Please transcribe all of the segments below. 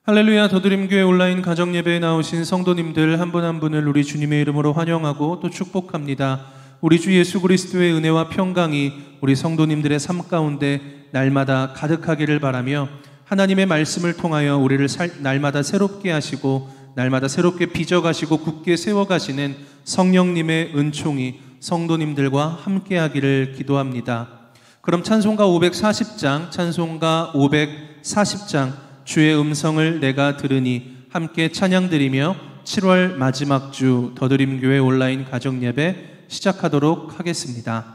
할렐루야. 더드림교회 온라인 가정예배에 나오신 성도님들 한 분 한 분을 우리 주님의 이름으로 환영하고 또 축복합니다. 우리 주 예수 그리스도의 은혜와 평강이 우리 성도님들의 삶 가운데 날마다 가득하기를 바라며, 하나님의 말씀을 통하여 우리를 날마다 새롭게 하시고 날마다 새롭게 빚어가시고 굳게 세워가시는 성령님의 은총이 성도님들과 함께하기를 기도합니다. 그럼 찬송가 540장, 찬송가 540장 주의 음성을 내가 들으니 함께 찬양드리며 7월 마지막 주 더드림교회 온라인 가정예배 시작하도록 하겠습니다.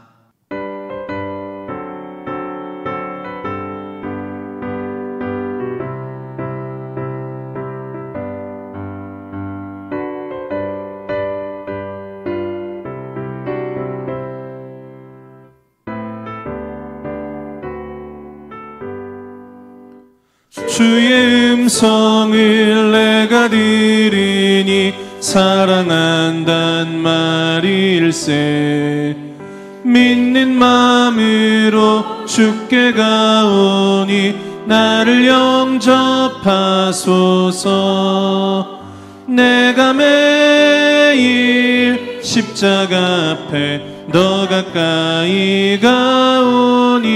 주의 음성을 내가 들으니 사랑한단 말일세. 믿는 마음으로 주께 가오니 나를 영접하소서. 내가 매일 십자가 앞에 더 가까이 가오니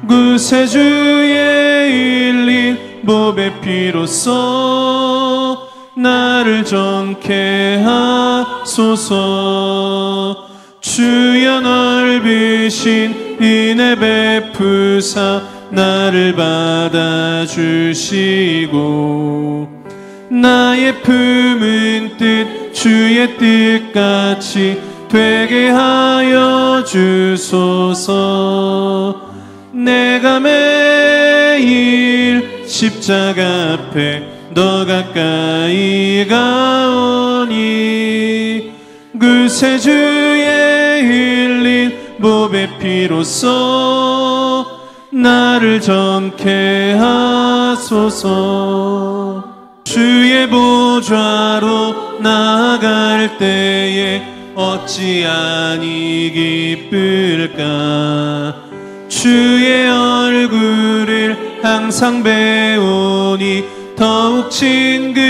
구세주의 흘린 보배 피로써 나를 정케 하소서. 주여 넓으신 은혜 베푸사 나를 받아주시고, 나의 품은 뜻 주의 뜻같이 되게 하여 주소서. 내가 매일 십자가 앞에 더 가까이 가오니 구세주의 흘린 보배 피로써 나를 정케 하소서. 주의 보좌로 나아갈 때에 어찌하니 기쁠까. 주의 얼굴을 항상 배우니 더욱 친근합니다.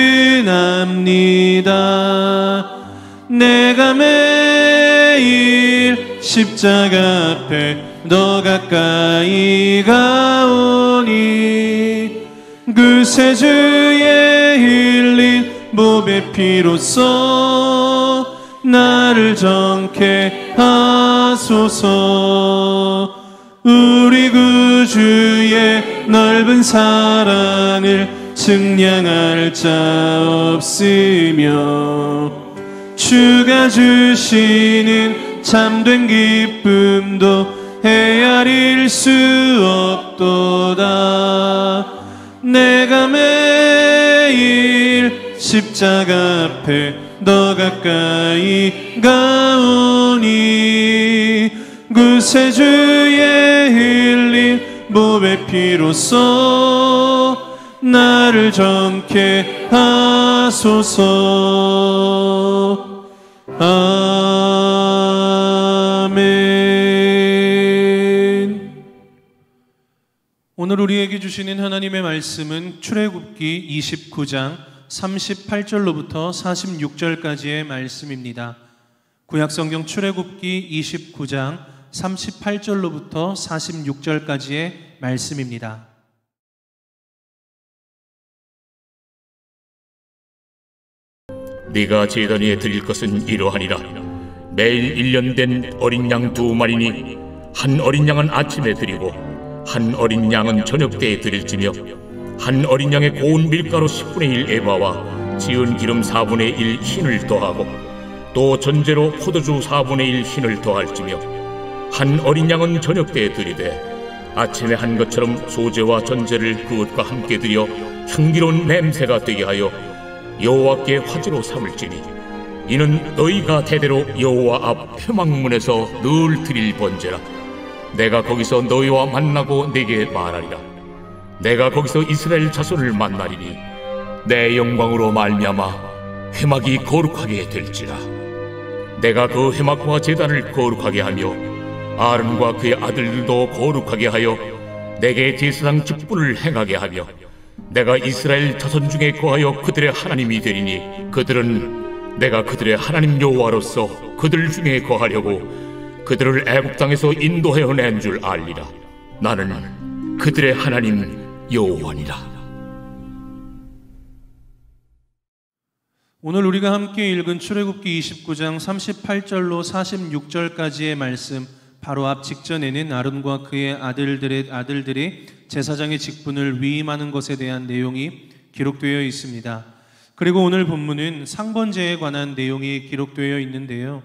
내가 매일 십자가 앞에 더 가까이 가오니 구세주의 흘린 보배 피로써 나를 정케 하소서. 우리 구주의 넓은 사랑을 측량할 자 없으며, 주가 주시는 참된 기쁨도 헤아릴 수 없도다. 내가 매일 십자가 앞에 더 가까이 가오니 구세주의 흘린 보배 피로써 나를 정케 하소서. 아멘. 오늘 우리에게 주시는 하나님의 말씀은 출애굽기 29장 38절로부터 46절까지의 말씀입니다. 구약성경 출애굽기 29장 38절로부터 46절까지의 말씀입니다. 네가 제단 위에 드릴 것은 이러하니라. 매일 1년 된 어린 양 2마리니 한 어린 양은 아침에 드리고 한 어린 양은 저녁 때에 드릴지며, 한 어린 양의 고운 밀가루 10분의 1 에바와 지은 기름 4분의 1 흰을 더하고 또 전제로 포도주 4분의 1 흰을 더할지며, 한 어린 양은 저녁 때에 드리되 아침에 한 것처럼 소제와 전제를 그것과 함께 드려 향기로운 냄새가 되게 하여 여호와께 화제로 삼을지니, 이는 너희가 대대로 여호와 앞 회막문에서 늘 드릴 번제라. 내가 거기서 너희와 만나고 네게 말하리라. 내가 거기서 이스라엘 자손을 만나리니 내 영광으로 말미암아 회막이 거룩하게 될지라. 내가 그 회막과 제단을 거룩하게 하며 아론과 그의 아들들도 거룩하게 하여 내게 제사장 직분을 행하게 하며 내가 이스라엘 자손 중에 거하여 그들의 하나님이 되리니 그들은 내가 그들의 하나님 여호와로서 그들 중에 거하려고 그들을 애굽 땅에서 인도하여 낸 줄 알리라. 나는 그들의 하나님 여호와니라. 오늘 우리가 함께 읽은 출애굽기 29장 38절로 46절까지의 말씀, 바로 앞 직전에는 아론과 그의 아들들이 제사장의 직분을 위임하는 것에 대한 내용이 기록되어 있습니다. 그리고 오늘 본문은 상번제에 관한 내용이 기록되어 있는데요.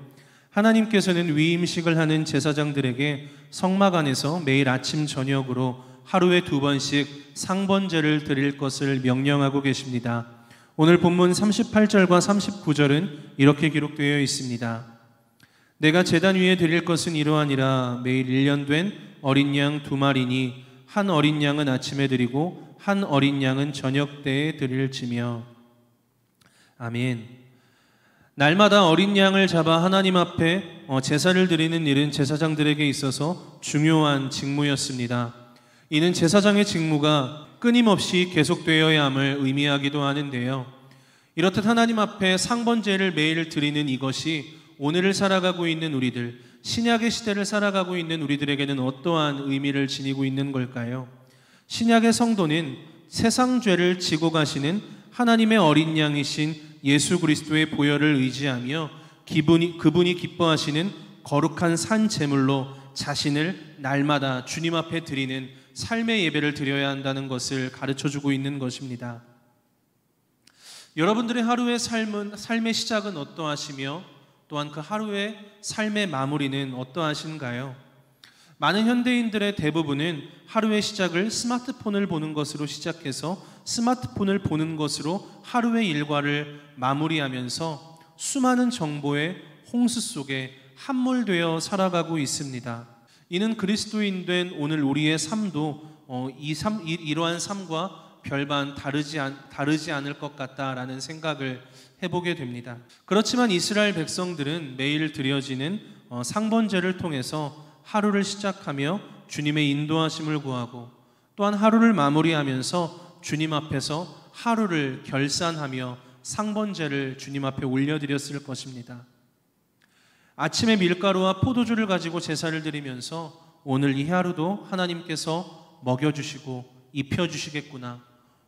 하나님께서는 위임식을 하는 제사장들에게 성막 안에서 매일 아침 저녁으로 하루에 2번씩 상번제를 드릴 것을 명령하고 계십니다. 오늘 본문 38절과 39절은 이렇게 기록되어 있습니다. 내가 제단 위에 드릴 것은 이러하니라. 매일 1년 된 어린 양 2마리니 한 어린 양은 아침에 드리고 한 어린 양은 저녁 때에 드릴지며. 아멘. 날마다 어린 양을 잡아 하나님 앞에 제사를 드리는 일은 제사장들에게 있어서 중요한 직무였습니다. 이는 제사장의 직무가 끊임없이 계속되어야 함을 의미하기도 하는데요. 이렇듯 하나님 앞에 상번제를 매일 드리는 이것이 오늘을 살아가고 있는 우리들, 신약의 시대를 살아가고 있는 우리들에게는 어떠한 의미를 지니고 있는 걸까요? 신약의 성도는 세상 죄를 지고 가시는 하나님의 어린 양이신 예수 그리스도의 보혈을 의지하며 그분이 기뻐하시는 거룩한 산 제물로 자신을 날마다 주님 앞에 드리는 삶의 예배를 드려야 한다는 것을 가르쳐주고 있는 것입니다. 여러분들의 하루의 삶의 시작은 어떠하시며 또한 그 하루의 삶의 마무리는 어떠하신가요? 많은 현대인들의 대부분은 하루의 시작을 스마트폰을 보는 것으로 시작해서 스마트폰을 보는 것으로 하루의 일과를 마무리하면서 수많은 정보의 홍수 속에 함몰되어 살아가고 있습니다. 이는 그리스도인 된 오늘 우리의 삶도 이러한 삶과 별반 다르지 않을 것 같다라는 생각을 해보게 됩니다. 그렇지만 이스라엘 백성들은 매일 드려지는 상번제를 통해서 하루를 시작하며 주님의 인도하심을 구하고 또한 하루를 마무리하면서 주님 앞에서 하루를 결산하며 상번제를 주님 앞에 올려드렸을 것입니다. 아침에 밀가루와 포도주를 가지고 제사를 드리면서 오늘 이 하루도 하나님께서 먹여주시고 입혀주시겠구나,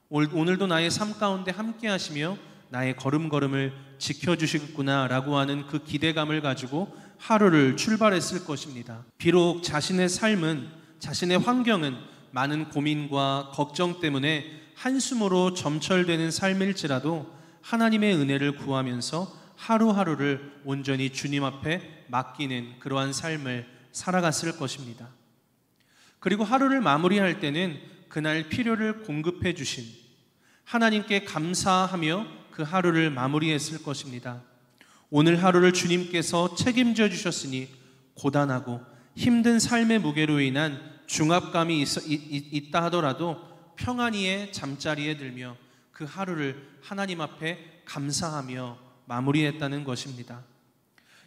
오늘도 나의 삶 가운데 함께 하시며 나의 걸음걸음을 지켜주시겠구나 라고 하는 그 기대감을 가지고 하루를 출발했을 것입니다. 비록 자신의 삶은, 자신의 환경은 많은 고민과 걱정 때문에 한숨으로 점철되는 삶일지라도 하나님의 은혜를 구하면서 하루하루를 온전히 주님 앞에 맡기는 그러한 삶을 살아갔을 것입니다. 그리고 하루를 마무리할 때는 그날 필요를 공급해 주신 하나님께 감사하며 그 하루를 마무리했을 것입니다. 오늘 하루를 주님께서 책임져 주셨으니 고단하고 힘든 삶의 무게로 인한 중압감이 있다 하더라도 평안히의 잠자리에 들며 그 하루를 하나님 앞에 감사하며 마무리했다는 것입니다.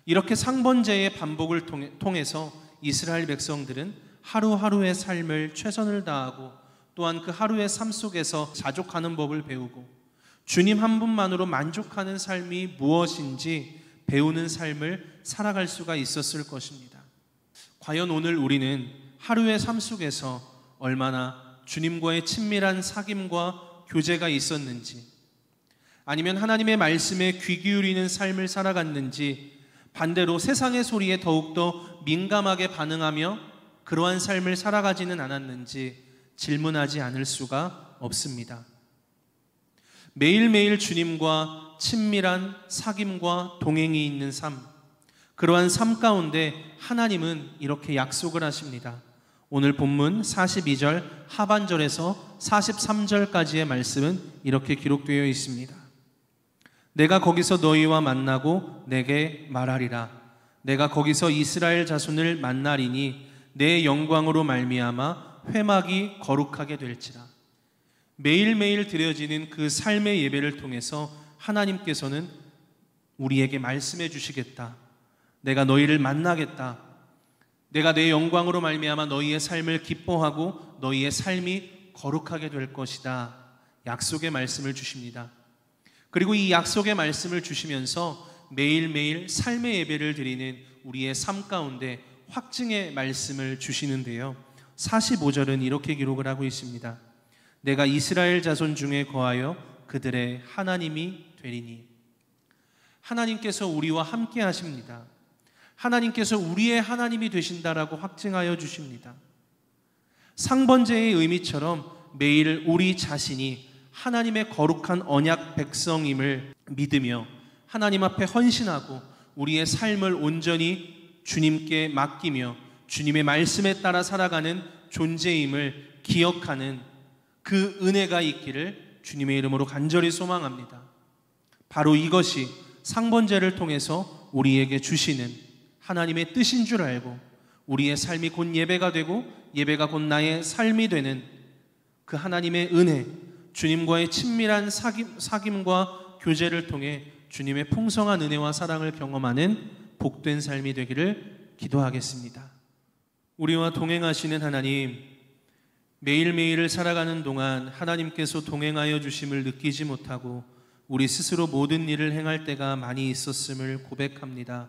이렇게 상번제의 반복을 통해서 이스라엘 백성들은 하루하루의 삶을 최선을 다하고 또한 그 하루의 삶 속에서 자족하는 법을 배우고 주님 한 분만으로 만족하는 삶이 무엇인지 배우는 삶을 살아갈 수가 있었을 것입니다. 과연 오늘 우리는 하루의 삶 속에서 얼마나 주님과의 친밀한 사귐과 교제가 있었는지, 아니면 하나님의 말씀에 귀 기울이는 삶을 살아갔는지, 반대로 세상의 소리에 더욱더 민감하게 반응하며 그러한 삶을 살아가지는 않았는지 질문하지 않을 수가 없습니다. 매일매일 주님과 친밀한 사귐과 동행이 있는 삶, 그러한 삶 가운데 하나님은 이렇게 약속을 하십니다. 오늘 본문 42절 하반절에서 43절까지의 말씀은 이렇게 기록되어 있습니다. 내가 거기서 너희와 만나고 내게 말하리라. 내가 거기서 이스라엘 자손을 만나리니 내 영광으로 말미암아 회막이 거룩하게 될지라. 매일매일 드려지는 그 삶의 예배를 통해서 하나님께서는 우리에게 말씀해 주시겠다. 내가 너희를 만나겠다. 내가 내 영광으로 말미암아 너희의 삶을 기뻐하고 너희의 삶이 거룩하게 될 것이다. 약속의 말씀을 주십니다. 그리고 이 약속의 말씀을 주시면서 매일매일 삶의 예배를 드리는 우리의 삶 가운데 확증의 말씀을 주시는데요. 45절은 이렇게 기록을 하고 있습니다. 내가 이스라엘 자손 중에 거하여 그들의 하나님이 되리니. 하나님께서 우리와 함께 하십니다. 하나님께서 우리의 하나님이 되신다라고 확증하여 주십니다. 상번제의 의미처럼 매일 우리 자신이 하나님의 거룩한 언약 백성임을 믿으며 하나님 앞에 헌신하고 우리의 삶을 온전히 주님께 맡기며 주님의 말씀에 따라 살아가는 존재임을 기억하는 그 은혜가 있기를 주님의 이름으로 간절히 소망합니다. 바로 이것이 상번제를 통해서 우리에게 주시는 하나님의 뜻인 줄 알고 우리의 삶이 곧 예배가 되고 예배가 곧 나의 삶이 되는 그 하나님의 은혜, 주님과의 친밀한 사귐과 교제를 통해 주님의 풍성한 은혜와 사랑을 경험하는 복된 삶이 되기를 기도하겠습니다. 우리와 동행하시는 하나님, 매일매일을 살아가는 동안 하나님께서 동행하여 주심을 느끼지 못하고 우리 스스로 모든 일을 행할 때가 많이 있었음을 고백합니다.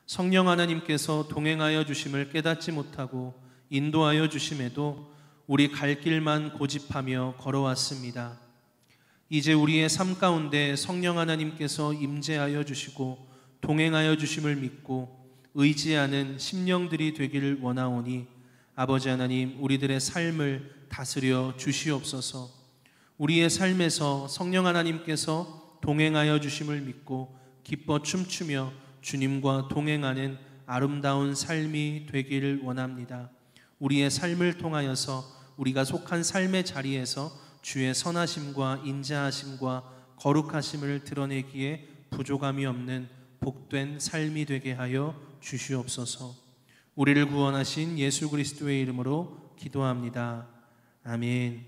성령 하나님께서 동행하여 주심을 깨닫지 못하고 인도하여 주심에도 우리 갈 길만 고집하며 걸어왔습니다. 이제 우리의 삶 가운데 성령 하나님께서 임재하여 주시고 동행하여 주심을 믿고 의지하는 심령들이 되기를 원하오니 아버지 하나님, 우리들의 삶을 다스려 주시옵소서. 우리의 삶에서 성령 하나님께서 동행하여 주심을 믿고 기뻐 춤추며 주님과 동행하는 아름다운 삶이 되기를 원합니다. 우리의 삶을 통하여서 우리가 속한 삶의 자리에서 주의 선하심과 인자하심과 거룩하심을 드러내기에 부족함이 없는 복된 삶이 되게 하여 주시옵소서. 우리를 구원하신 예수 그리스도의 이름으로 기도합니다. 아멘.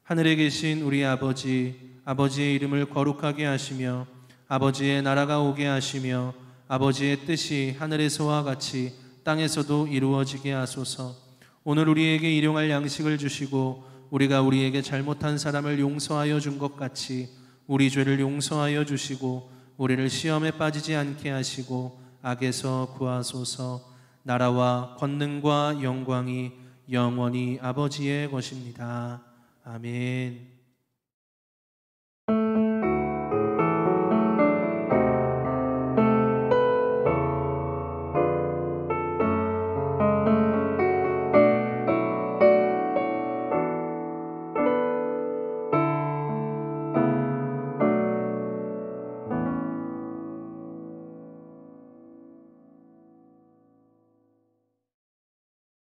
하늘에 계신 우리 아버지, 아버지의 이름을 거룩하게 하시며 아버지의 나라가 오게 하시며 아버지의 뜻이 하늘에서와 같이 땅에서도 이루어지게 하소서. 오늘 우리에게 일용할 양식을 주시고 우리가 우리에게 잘못한 사람을 용서하여 준 것 같이 우리 죄를 용서하여 주시고 우리를 시험에 빠지지 않게 하시고 악에서 구하소서. 나라와 권능과 영광이 영원히 아버지의 것입니다. 아멘.